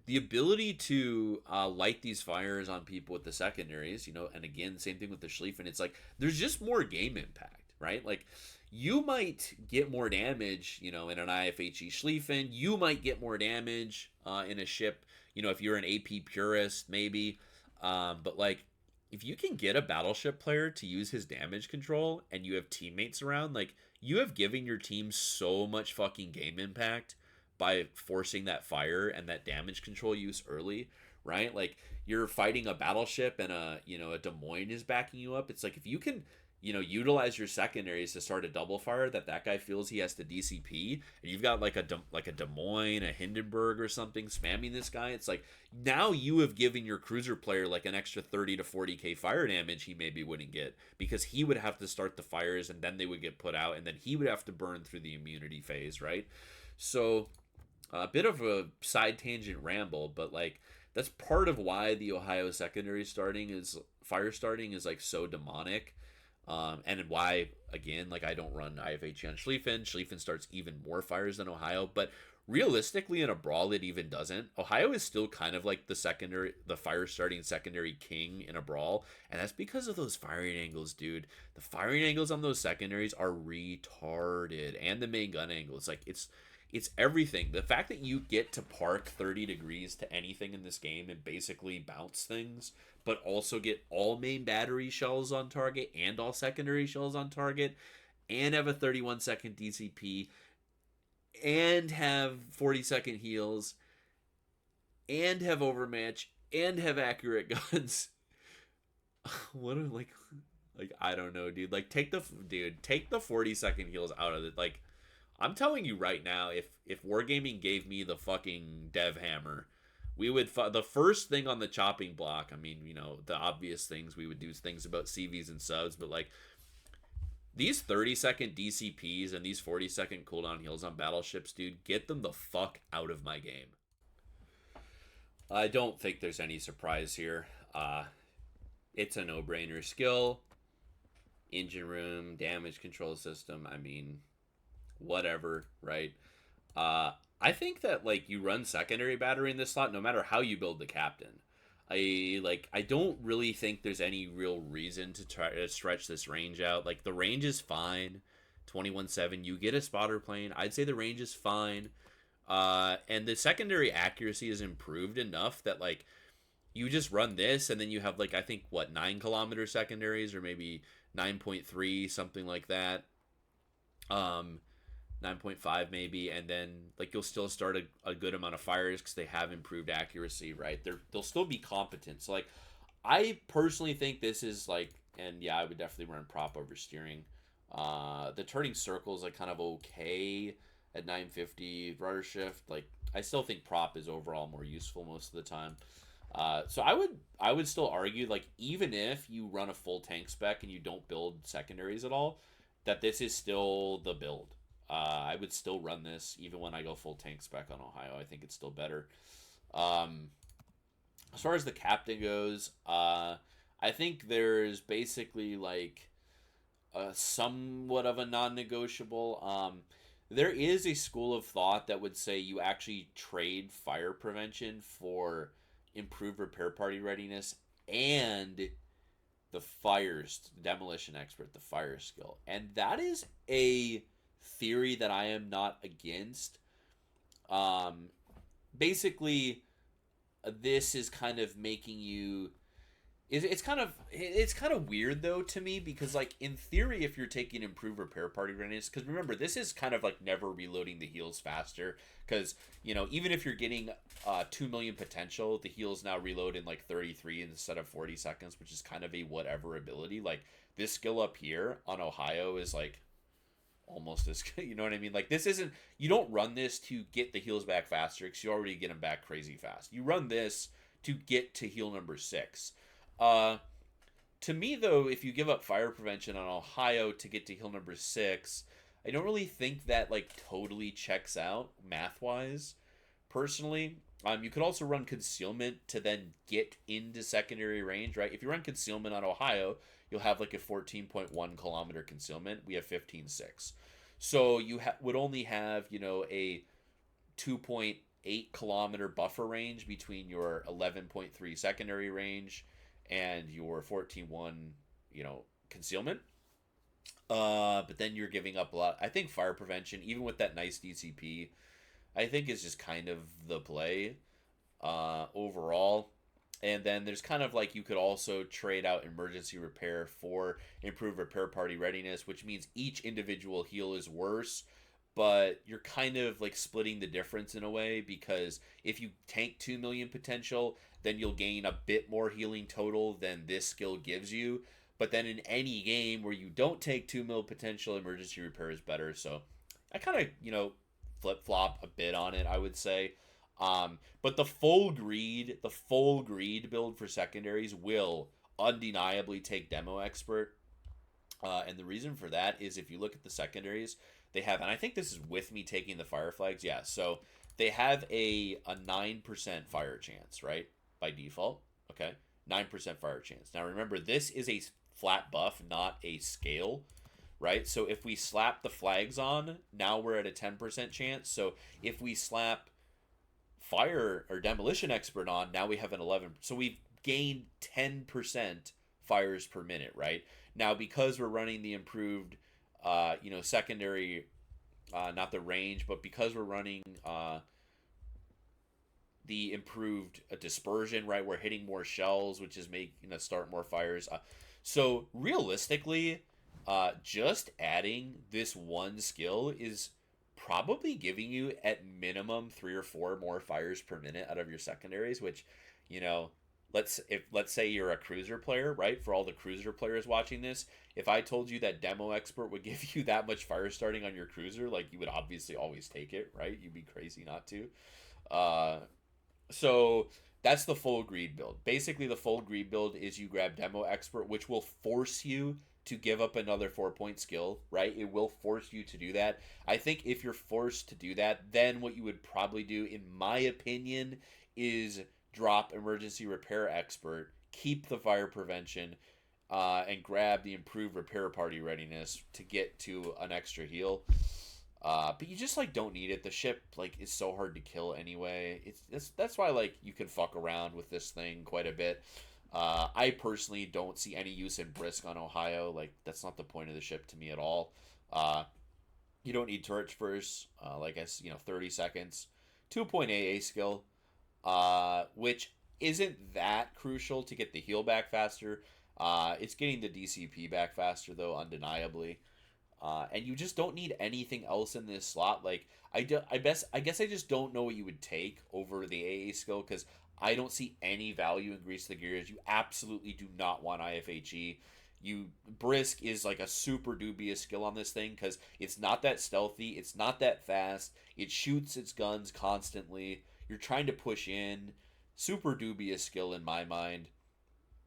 the ability to light these fires on people with the secondaries, and again, same thing with the Schlieffen. It's like there's just more game impact, right? Like you might get more damage, in an IFHE Schlieffen. You might get more damage in a ship, if you're an AP purist, maybe. But like, if you can get a battleship player to use his damage control and you have teammates around, like, you have given your team so much fucking game impact by forcing that fire and that damage control use early, right? Like, you're fighting a battleship and a Des Moines is backing you up. It's like, if you can utilize your secondaries to start a double fire that guy feels he has to DCP, and you've got like a Des Moines, a Hindenburg or something spamming this guy. It's like now you have given your cruiser player like an extra 30 to 40k fire damage he maybe wouldn't get, because he would have to start the fires and then they would get put out and then he would have to burn through the immunity phase, right? So a bit of a side tangent ramble, but like that's part of why the Ohio secondary fire starting is like so demonic. And why, again, like I don't run IFHE on Schlieffen. Schlieffen starts even more fires than Ohio, but realistically in a brawl it even doesn't. Ohio is still kind of like the fire starting secondary king in a brawl, and that's because of those firing angles, dude. The firing angles on those secondaries are retarded, and the main gun angles, like it's everything. The fact that you get to park 30 degrees to anything in this game and basically bounce things, but also get all main battery shells on target and all secondary shells on target, and have a 31-second DCP, and have 40-second heals, and have overmatch, and have accurate guns. What are like I don't know, dude. Like take the 40-second heals out of it. Like, I'm telling you right now, if Wargaming gave me the fucking Dev Hammer, we would the first thing on the chopping block. I mean, the obvious things, we would do things about CVs and subs, but like these 30-second DCPs and these 40-second cooldown heals on battleships, dude, get them the fuck out of my game. I don't think there's any surprise here. It's a no-brainer. Skill, engine room, damage control system. I mean, whatever, right? I think that like you run secondary battery in this slot no matter how you build the captain. I don't really think there's any real reason to try to stretch this range out. Like the range is fine. 21-7, you get a spotter plane. I'd say the range is fine. And the secondary accuracy is improved enough that like you just run this and then you have like I think 9-kilometer secondaries, or maybe 9.3, something like that. 9.5 maybe, and then like you'll still start a good amount of fires because they have improved accuracy, right? They'll still be competent. So like I personally think this is like, and yeah, I would definitely run prop over steering. The turning circle is like kind of okay at 950. Rudder shift, like I still think prop is overall more useful most of the time. So I would still argue, like, even if you run a full tank spec and you don't build secondaries at all, that this is still the build. I would still run this even when I go full tank spec on Ohio. I think it's still better. As far as the captain goes, I think there's basically like somewhat of a non-negotiable. There is a school of thought that would say you actually trade fire prevention for improved repair party readiness and the demolition expert, the fire skill. And that is a theory that I am not against. Um, Basically, this is kind of making you. It's kind of weird though to me because like in theory, if you're taking improved repair party readiness, because remember this is kind of like never reloading the heals faster, because even if you're getting 2 million potential, the heals now reload in like 33 instead of 40 seconds, which is kind of a whatever ability. Like this skill up here on Ohio is like almost as good. You know what I mean? Like this isn't, you don't run this to get the heals back faster because you already get them back crazy fast. You run this to get to heal number 6. To me though, if you give up fire prevention on Ohio to get to heal number 6, I don't really think that like totally checks out math wise. Personally, you could also run concealment to then get into secondary range, right? If you run concealment on Ohio, you'll have like a 14.1 kilometer concealment. We have 15.6. So you would only have, a 2.8 kilometer buffer range between your 11.3 secondary range and your 14.1, concealment. But then you're giving up a lot. I think fire prevention, even with that nice DCP, I think is just kind of the play overall. And then there's kind of like you could also trade out emergency repair for improved repair party readiness, which means each individual heal is worse, but you're kind of like splitting the difference in a way, because if you tank 2 million potential, then you'll gain a bit more healing total than this skill gives you. But then in any game where you don't take 2 mil potential, emergency repair is better. So I kind of, flip flop a bit on it, I would say. But the full greed build for secondaries will undeniably take demo expert. And the reason for that is if you look at the secondaries, they have, and I think this is with me taking the fire flags. Yeah, so they have a 9% fire chance, right? By default. Okay. 9% fire chance. Now remember, this is a flat buff, not a scale, right? So if we slap the flags on, now we're at a 10% chance. So if we slap fire or demolition expert on, now we have an 11. So we've gained 10% fires per minute, right? Now because we're running the improved secondary, not the range, but because we're running the improved dispersion, right? We're hitting more shells, which is making us start more fires. So realistically, just adding this one skill is probably giving you at minimum 3 or 4 more fires per minute out of your secondaries, which, let's say you're a cruiser player, right? For all the cruiser players watching this, if I told you that demo expert would give you that much fire starting on your cruiser, like you would obviously always take it, right? You'd be crazy not to. So that's the full greed build. Basically, the full greed build is you grab demo expert, which will force you to give up another 4-point skill, right? It will force you to do that. I think if you're forced to do that, then what you would probably do, in my opinion, is drop emergency repair expert, keep the fire prevention, and grab the improved repair party readiness to get to an extra heal. But you just like don't need it. The ship like is so hard to kill anyway. That's why like you can fuck around with this thing quite a bit. I personally don't see any use in Brisk on Ohio. Like that's not the point of the ship to me at all. You don't need turret spurs. Like I 30 seconds, 2-point AA skill, which isn't that crucial to get the heal back faster. It's getting the DCP back faster though, undeniably. And you just don't need anything else in this slot. Like I guess I just don't know what you would take over the AA skill, because I don't see any value in Grease the Gears. You absolutely do not want IFHE. Brisk is like a super dubious skill on this thing because it's not that stealthy, it's not that fast, it shoots its guns constantly. You're trying to push in. Super dubious skill in my mind.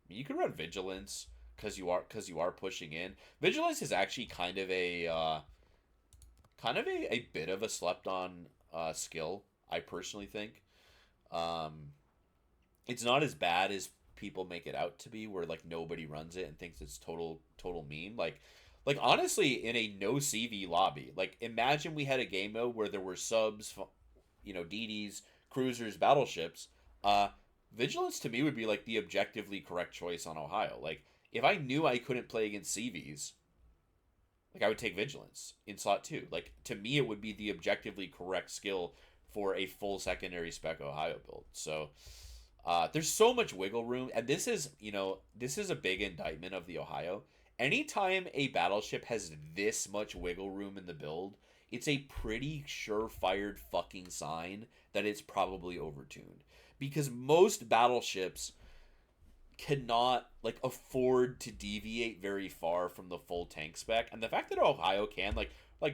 You can run Vigilance because you are pushing in. Vigilance is actually kind of a bit of a slept on skill, I personally think. It's not as bad as people make it out to be, where like nobody runs it and thinks it's total meme. Like honestly, in a no CV lobby, like imagine we had a game mode where there were subs, DDs, cruisers, battleships. Vigilance to me would be like the objectively correct choice on Ohio. Like if I knew I couldn't play against CVs, like I would take Vigilance in slot 2. Like to me, it would be the objectively correct skill for a full secondary spec Ohio build. So there's so much wiggle room, and this is a big indictment of the Ohio. Anytime a battleship has this much wiggle room in the build, it's a pretty surefire fucking sign that it's probably overtuned. Because most battleships cannot like afford to deviate very far from the full tank spec, and the fact that Ohio can like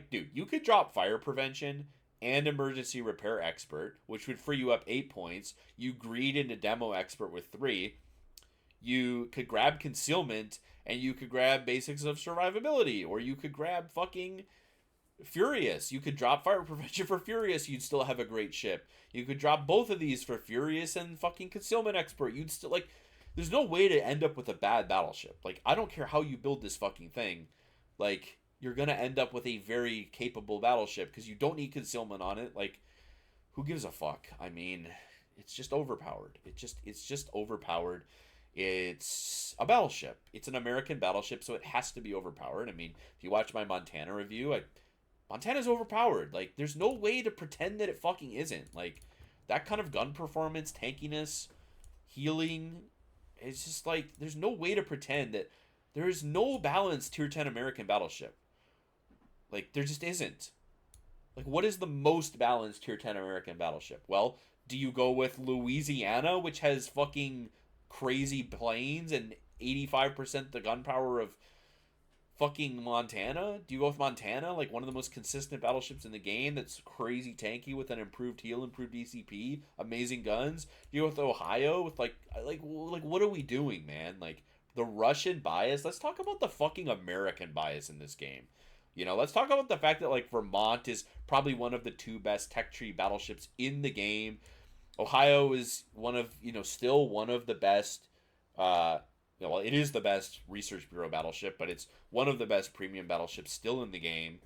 dude, you could drop fire prevention and emergency repair expert, which would free you up 8 points. You greed into demo expert with 3. You could grab concealment, and you could grab basics of survivability, or you could grab fucking Furious. You could drop fire prevention for Furious, you'd still have a great ship. You could drop both of these for Furious and fucking concealment expert. You'd still like there's no way to end up with a bad battleship. Like I don't care how you build this fucking thing. Like you're going to end up with a very capable battleship because you don't need concealment on it. Like who gives a fuck? I mean, it's just overpowered. It's just overpowered. It's a battleship. It's an American battleship, so it has to be overpowered. I mean, if you watch my Montana review, Montana's overpowered. Like, there's no way to pretend that it fucking isn't. Like, that kind of gun performance, tankiness, healing, it's just like, there's no way to pretend that there is no balanced tier 10 American battleship. Like, there just isn't. Like, what is the most balanced tier 10 American battleship? Well, do you go with Louisiana, which has fucking crazy planes and 85% the gunpowder of fucking Montana? Do you go with Montana, like one of the most consistent battleships in the game that's crazy tanky with an improved heal, improved DCP, amazing guns? Do you go with Ohio with like what are we doing, man? Like the Russian bias. Let's talk about the fucking American bias in this game. You know, let's talk about the fact that like Vermont is probably one of the 2 best tech tree battleships in the game. Ohio is one of, still one of the best, well, it is the best Research Bureau battleship, but it's one of the best premium battleships still in the game.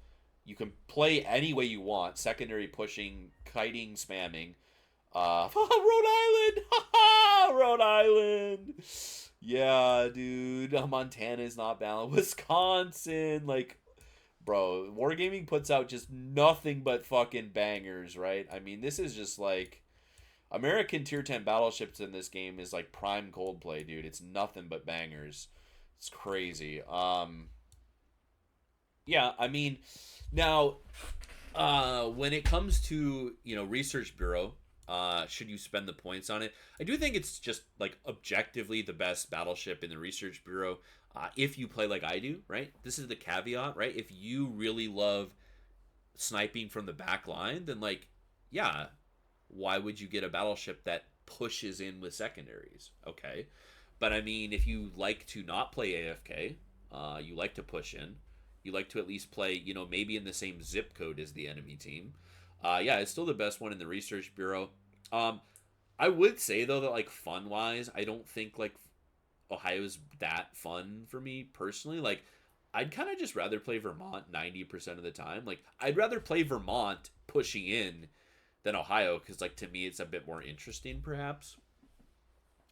You can play any way you want, secondary pushing, kiting, spamming. Rhode Island! Rhode Island! Yeah, dude, Montana is not balanced. Wisconsin, like, bro, Wargaming puts out just nothing but fucking bangers, right? I mean, this is just like American tier 10 battleships in this game is like prime Coldplay, dude. It's nothing but bangers. It's crazy. Yeah, I mean, now, when it comes to, Research Bureau, should you spend the points on it? I do think it's just like objectively the best battleship in the Research Bureau. If you play like I do, right? This is the caveat, right? If you really love sniping from the back line, then like, yeah, why would you get a battleship that pushes in with secondaries? Okay. But I mean, if you like to not play AFK, you like to push in, you like to at least play, maybe in the same zip code as the enemy team. Yeah, it's still the best one in the Research Bureau. I would say though that like fun wise, I don't think like Ohio's that fun for me personally. Like I'd kind of just rather play Vermont 90% of the time. Like I'd rather play Vermont pushing in than Ohio, because like to me it's a bit more interesting perhaps.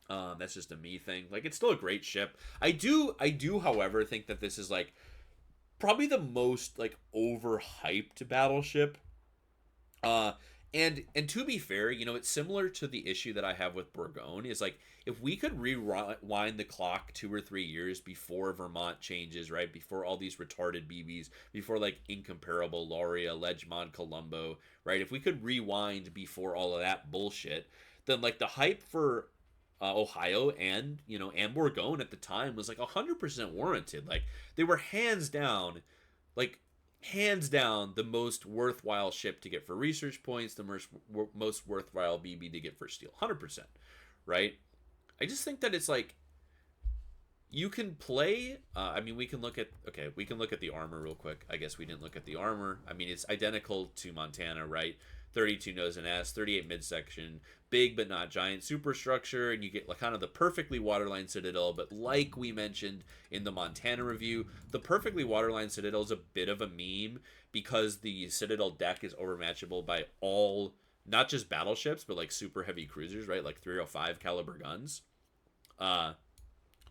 That's just a me thing. Like it's still a great ship. I do however think that this is like probably the most like overhyped battleship. And to be fair, it's similar to the issue that I have with Bourgogne. Is like if we could rewind the clock 2 or 3 years before Vermont changes, right? Before all these retarded BBs, before like incomparable Lauria, Ledgemont, Colombo, right? If we could rewind before all of that bullshit, then like the hype for Ohio and and Bourgogne at the time was like 100% warranted. Like they were hands down the most worthwhile ship to get for research points, the most worthwhile BB to get for steel, 100%, right? I just think that it's like you can play. I mean, we can look at the armor real quick. I guess we didn't look at the armor. I mean, it's identical to Montana, right? 32 nose and ass, 38 midsection, big but not giant superstructure, and you get like kind of the perfectly waterline citadel. But like we mentioned in the Montana review, the perfectly waterline citadel is a bit of a meme because the citadel deck is overmatchable by all, not just battleships, but like super heavy cruisers, right? Like 305 caliber guns.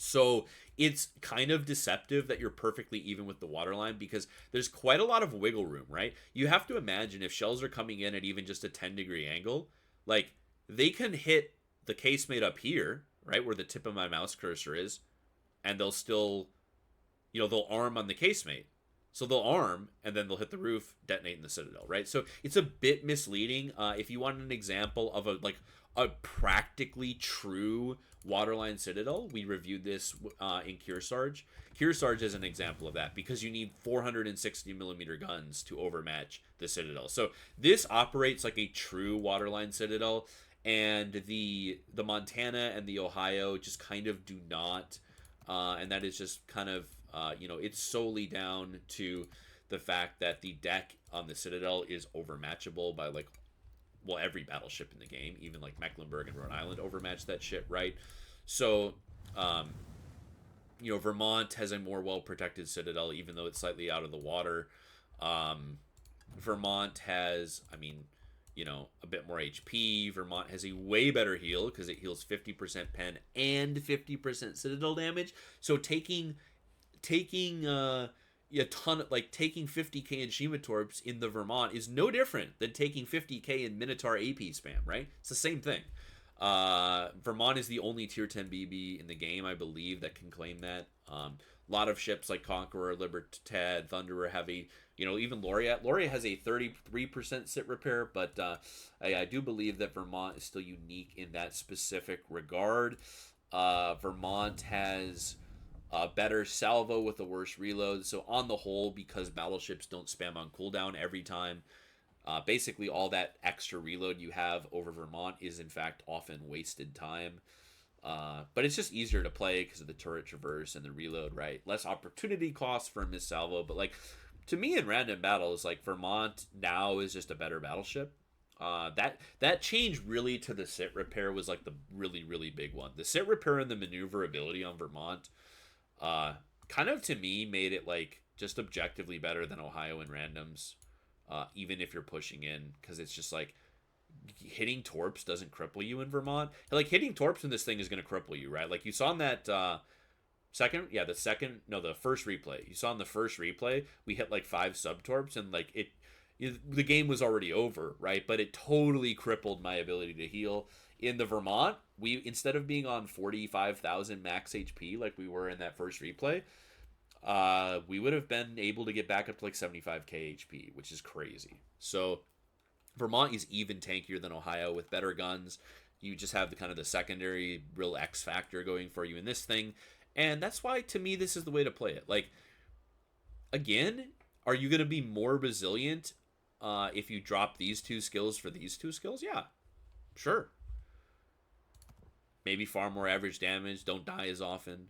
So it's kind of deceptive that you're perfectly even with the waterline because there's quite a lot of wiggle room, right? You have to imagine if shells are coming in at even just a 10-degree angle, like they can hit the casemate up here, right, where the tip of my mouse cursor is, and they'll still, they'll arm on the casemate. So they'll arm and then they'll hit the roof, detonate in the citadel, right? So it's a bit misleading. If you want an example of a practically true waterline citadel, we reviewed this in Kearsarge. Kearsarge is an example of that because you need 460 millimeter guns to overmatch the citadel. So this operates like a true waterline citadel, and the Montana and the Ohio just kind of do not, and that is just kind of it's solely down to the fact that the deck on the citadel is overmatchable by every battleship in the game, even like Mecklenburg and Rhode Island overmatch that shit, right? So, Vermont has a more well-protected citadel, even though it's slightly out of the water. Vermont has, a bit more HP. Vermont has a way better heal because it heals 50% pen and 50% citadel damage. So taking a ton, taking 50k in Shima Torps in the Vermont is no different than taking 50k in Minotaur AP spam, right? It's the same thing. Vermont is the only tier 10 BB in the game, I believe, that can claim that. A lot of ships like Conqueror, Libertad, Thunderer have even Laureate. Laureate has a 33% sit repair, but I do believe that Vermont is still unique in that specific regard. Vermont has better salvo with a worse reload. So on the whole, because battleships don't spam on cooldown every time, basically all that extra reload you have over Vermont is in fact often wasted time. But it's just easier to play because of the turret traverse and the reload, right? Less opportunity cost for a miss salvo. But to me in random battles, Vermont now is just a better battleship. That change really to the sit repair was the really, really big one. The sit repair and the maneuverability on Vermont kind of to me made it just objectively better than Ohio in randoms, even if you're pushing in, because it's just hitting torps doesn't cripple you in Vermont. Hitting torps in this thing is going to cripple you, right? You saw in that the first replay. You saw in the first replay we hit 5 sub torps and the game was already over, right? But it totally crippled my ability to heal. In the Vermont, we, instead of being on 45,000 max HP like we were in that first replay, we would have been able to get back up to 75k HP, which is crazy. So Vermont is even tankier than Ohio with better guns. You just have the secondary real X factor going for you in this thing. And that's why, to me, this is the way to play it. Again, are you going to be more resilient if you drop these two skills for these two skills? Yeah, sure. Maybe far more average damage, don't die as often.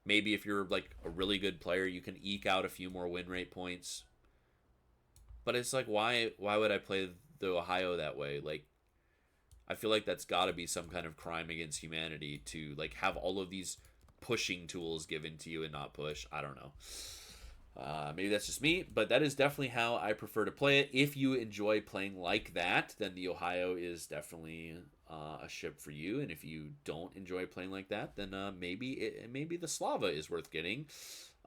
Maybe if you're a really good player, you can eke out a few more win rate points. But it's why would I play the Ohio that way? I feel that's got to be some kind of crime against humanity to have all of these pushing tools given to you and not push. I don't know. Maybe that's just me, but that is definitely how I prefer to play it. If you enjoy playing like that, then the Ohio is definitely a ship for you. And if you don't enjoy playing like that, then maybe the Slava is worth getting.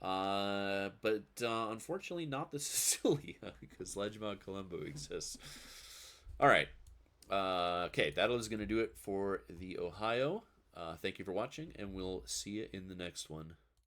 But unfortunately not the Sicilia, because Legend of Colombo exists. All right. Okay, that is going to do it for the Ohio. Thank you for watching, and we'll see you in the next one.